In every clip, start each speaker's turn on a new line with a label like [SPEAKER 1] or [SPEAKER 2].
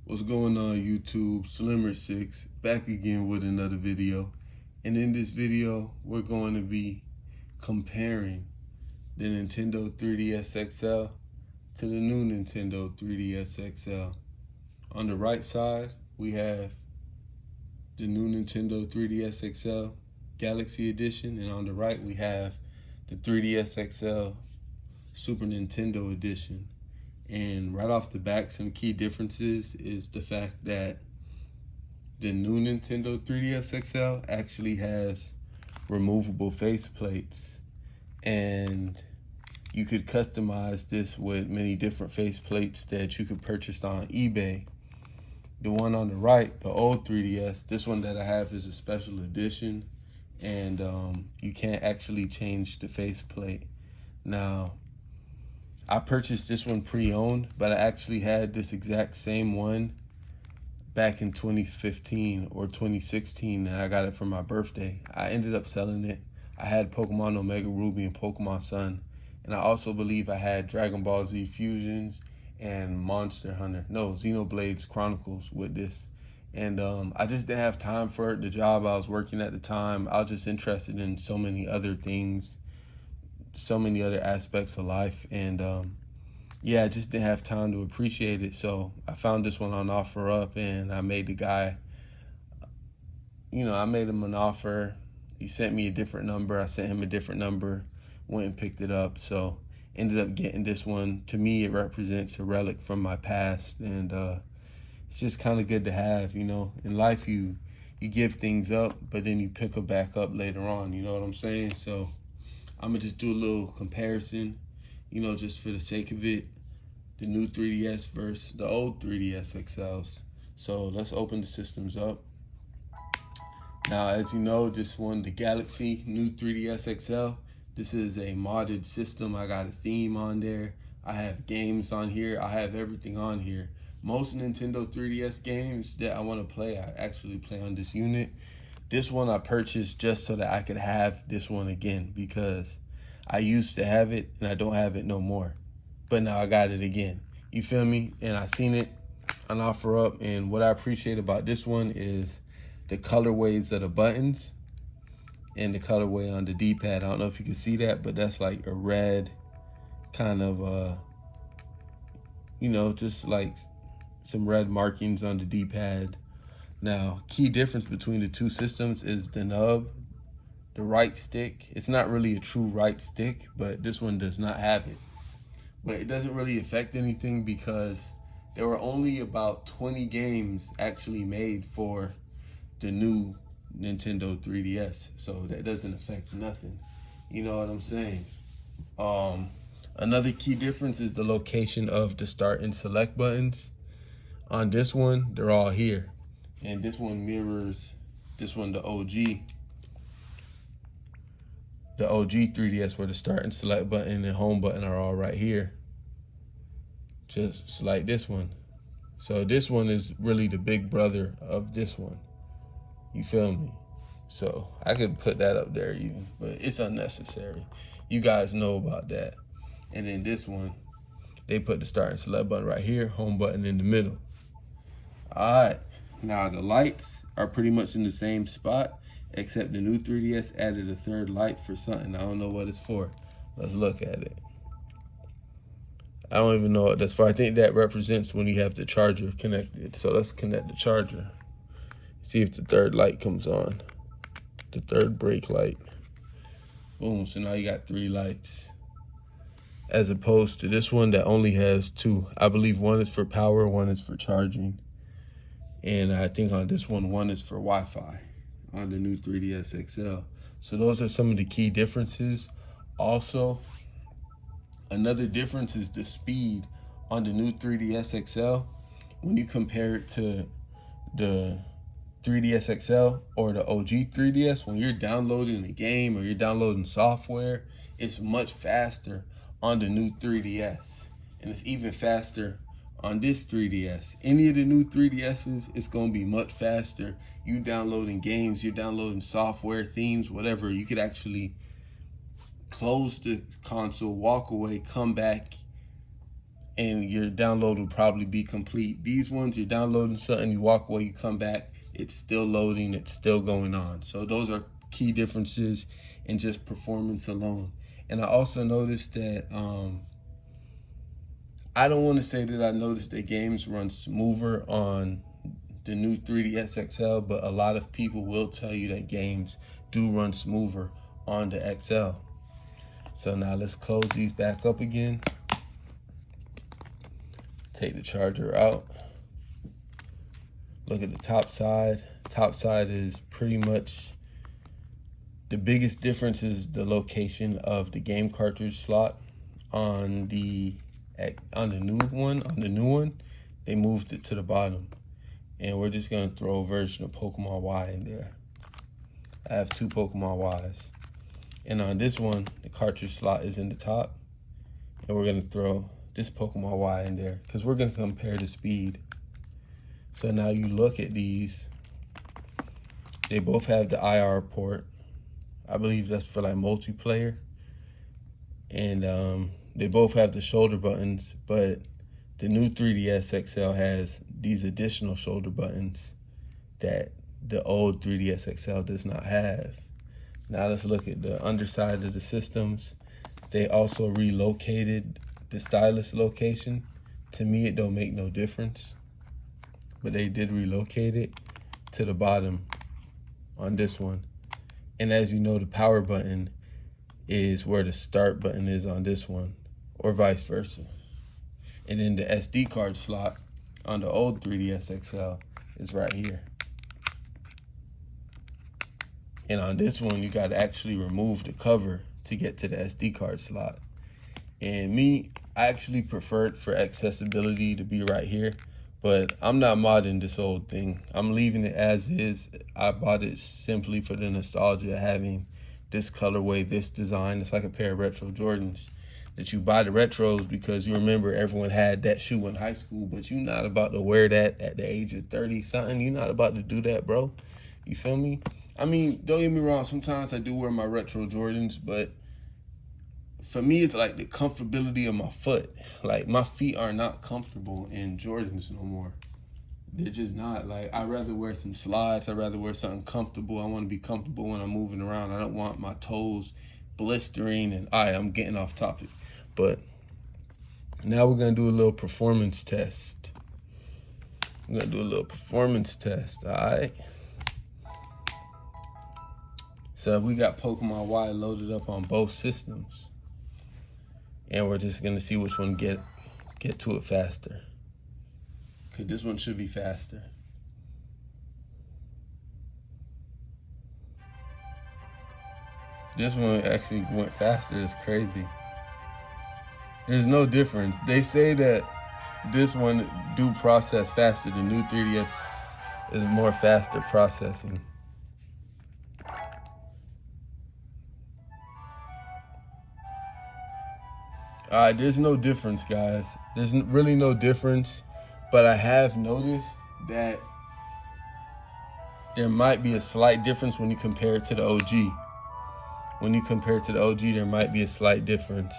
[SPEAKER 1] What's going on, YouTube? Slimmer6 back again with another video. And in this video, we're going to be comparing the Nintendo 3DS XL to the new Nintendo 3DS XL. On the right side, we have the new Nintendo 3DS XL Galaxy Edition, and on the right, we have the 3DS XL Super Nintendo Edition. And right off the back, some key differences is the fact that the new Nintendo 3DS XL actually has removable faceplates, and you could customize this with many different faceplates that you could purchase on eBay. The one on the right, the old 3DS, this one that I have is a special edition, and you can't actually change the faceplate. Now, I purchased this one pre-owned, but I actually had this exact same one back in 2015 or 2016, and I got it for my birthday. I ended up selling it. I had Pokemon Omega Ruby and Pokemon Sun, and I also believe I had Dragon Ball Z Fusions and Monster Hunter. No, Xenoblade Chronicles with this. And I just didn't have time for it. The job I was working at the time, I was just interested in so many other things, so many other aspects of life, and yeah, I just didn't have time to appreciate it. So I found this one on OfferUp, and I made the guy, I made him an offer. He sent me a different number, I sent him a different number, went and picked it up. So ended up getting this one. To me, it represents a relic from my past, and it's just kind of good to have. In life, you give things up, but then you pick them back up later on, you know what I'm saying? So I'm gonna just do a little comparison, just for the sake of it, the new 3DS versus the old 3DS XLs. So let's open the systems up. Now, as you know, this one, the Galaxy new 3DS XL, this is a modded system. I got a theme on there. I have games on here. I have everything on here. Most Nintendo 3DS games that I want to play, I actually play on this unit. This one I purchased just so that I could have this one again, because I used to have it and I don't have it no more. But now I got it again. You feel me? And I seen it on OfferUp, and what I appreciate about this one is the colorways of the buttons and the colorway on the D-pad. I don't know if you can see that, but that's like a red kind of, just like some red markings on the D-pad. Now, key difference between the two systems is the nub, the right stick. It's not really a true right stick, but this one does not have it. But it doesn't really affect anything because there were only about 20 games actually made for the new Nintendo 3DS. So that doesn't affect nothing. You know what I'm saying? Another key difference is the location of the start and select buttons. On this one, they're all here. And this one mirrors this one, the OG 3DS, where the start and select button and home button are all right here, just like this one. So this one is really the big brother of this one. You feel me? So I could put that up there even, but it's unnecessary. You guys know about that. And then this one, they put the start and select button right here, home button in the middle. All right. Now, the lights are pretty much in the same spot, except the new 3DS added a third light for something. I don't know what it's for. Let's look at it. I don't even know what that's for. I think that represents when you have the charger connected. So let's connect the charger. See if the third light comes on. The third brake light. Boom, so now you got 3 lights. As opposed to this one that only has 2. I believe one is for power, one is for charging. And I think on this one is for Wi-Fi on the new 3DS XL. So those are some of the key differences. Also, another difference is the speed on the new 3DS XL. When you compare it to the 3DS XL or the OG 3DS, when you're downloading a game or you're downloading software, it's much faster on the new 3DS. And it's even faster on this 3DS. Any of the new 3DSs, it's gonna be much faster. You downloading games, you're downloading software, themes, whatever. You could actually close the console, walk away, come back, and your download will probably be complete. These ones, you're downloading something, you walk away, you come back, it's still loading, it's still going on. So those are key differences in just performance alone. And I also noticed that, I don't want to say that I noticed that games run smoother on the new 3DS XL, but a lot of people will tell you that games do run smoother on the XL. So now let's close these back up again. Take the charger out. Look at the top side. Top side is pretty much, the biggest difference is the location of the game cartridge slot. On the new one, they moved it to the bottom. And we're just gonna throw a version of Pokemon Y in there. I have 2 Pokemon Ys. And on this one, the cartridge slot is in the top. And we're gonna throw this Pokemon Y in there because we're gonna compare the speed. So now you look at these, they both have the IR port. I believe that's for like multiplayer. And they both have the shoulder buttons, but the new 3DS XL has these additional shoulder buttons that the old 3DS XL does not have. Now let's look at the underside of the systems. They also relocated the stylus location. To me, it don't make no difference, but they did relocate it to the bottom on this one. And as you know, the power button is where the start button is on this one, or vice versa. And then the SD card slot on the old 3DS XL is right here. And on this one, you got to actually remove the cover to get to the SD card slot. And me, I actually preferred for accessibility to be right here, but I'm not modding this old thing. I'm leaving it as is. I bought it simply for the nostalgia of having this colorway, this design. It's like a pair of retro Jordans that you buy the retros because you remember everyone had that shoe in high school, but you're not about to wear that at the age of 30 something. You're not about to do that, bro. You feel me? I mean, don't get me wrong. Sometimes I do wear my retro Jordans, but for me, it's like the comfortability of my foot. Like, my feet are not comfortable in Jordans no more. They're just not. Like, I'd rather wear some slides. I'd rather wear something comfortable. I want to be comfortable when I'm moving around. I don't want my toes blistering. And I'm getting off topic. But now we're going to do a little performance test. All right? So we got Pokemon Y loaded up on both systems. And we're just gonna see which one get to it faster. Cause this one should be faster. This one actually went faster, it's crazy. There's no difference. They say that this one do process faster. The new 3DS is more faster processing. There's no difference, guys. There's really no difference, but I have noticed that there might be a slight difference when you compare it to the OG. When you compare it to the OG, there might be a slight difference.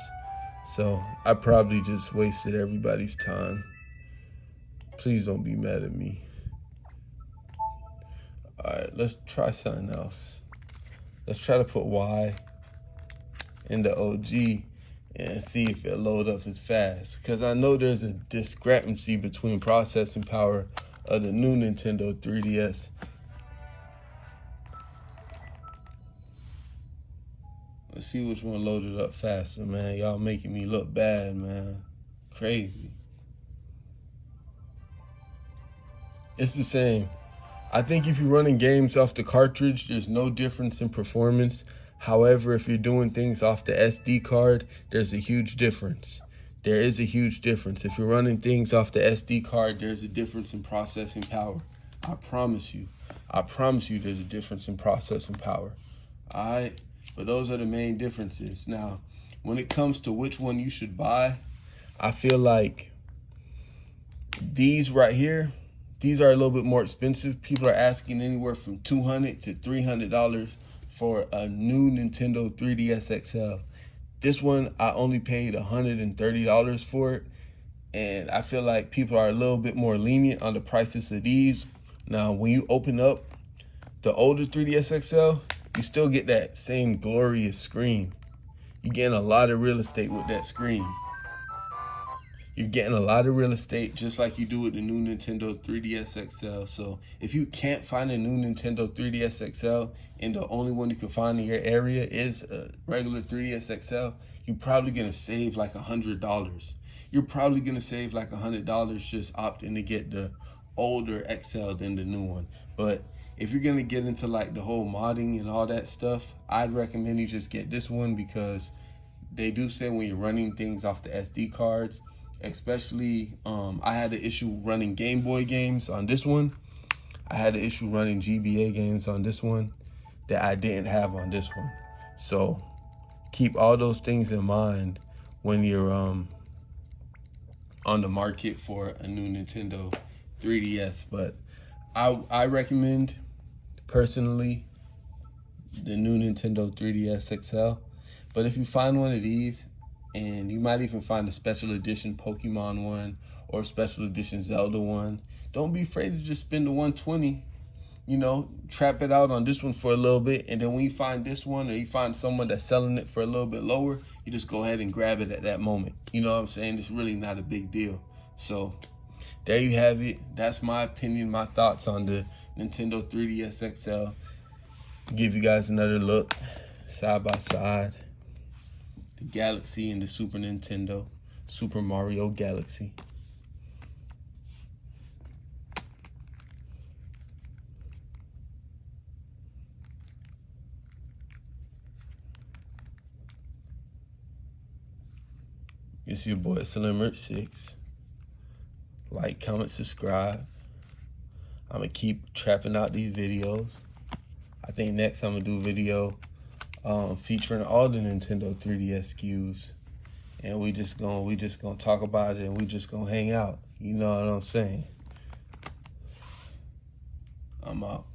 [SPEAKER 1] So I probably just wasted everybody's time. Please don't be mad at me. All right, let's try something else. Let's try to put Y in the OG and see if it load up as fast. Because I know there's a discrepancy between processing power of the new Nintendo 3DS. Let's see which one loaded up faster, man. Y'all making me look bad, man. Crazy. It's the same. I think if you're running games off the cartridge, there's no difference in performance. However, if you're doing things off the SD card, there's a huge difference. There is a huge difference. If you're running things off the SD card, there's a difference in processing power. I promise you. There's a difference in processing power. All right? But those are the main differences. Now, when it comes to which one you should buy, I feel like these right here, these are a little bit more expensive. People are asking anywhere from $200 to $300 for a new Nintendo 3DS XL. This one, I only paid $130 for it. And I feel like people are a little bit more lenient on the prices of these. Now, when you open up the older 3DS XL, you still get that same glorious screen. You're getting a lot of real estate with that screen. You're getting a lot of real estate just like you do with the new Nintendo 3DS XL. So if you can't find a new Nintendo 3DS XL and the only one you can find in your area is a regular 3DS XL, you're probably gonna save like $100. You're probably gonna save like $100 just opting to get the older XL than the new one. But if you're gonna get into like the whole modding and all that stuff, I'd recommend you just get this one, because they do say when you're running things off the SD cards, especially I had an issue running Game Boy games on this one. I had an issue running GBA games on this one that I didn't have on this one. So keep all those things in mind when you're on the market for a new Nintendo 3DS. But I recommend personally the new Nintendo 3DS XL. But if you find one of these, and you might even find a special edition Pokemon one or special edition Zelda one, don't be afraid to just spend the $120. You know, trap it out on this one for a little bit, and then when you find this one or you find someone that's selling it for a little bit lower, you just go ahead and grab it at that moment. You know what I'm saying? It's really not a big deal. So there you have it. That's my opinion, my thoughts on the Nintendo 3DS XL. Give you guys another look side by side. The Galaxy and the Super Nintendo, Super Mario Galaxy. It's your boy Slimmer6. Like, comment, subscribe. I'm gonna keep trapping out these videos. I think next I'm gonna do a video featuring all the Nintendo 3DS SKUs, and we just gonna talk about it, and we just gonna hang out. You know what I'm saying? I'm out.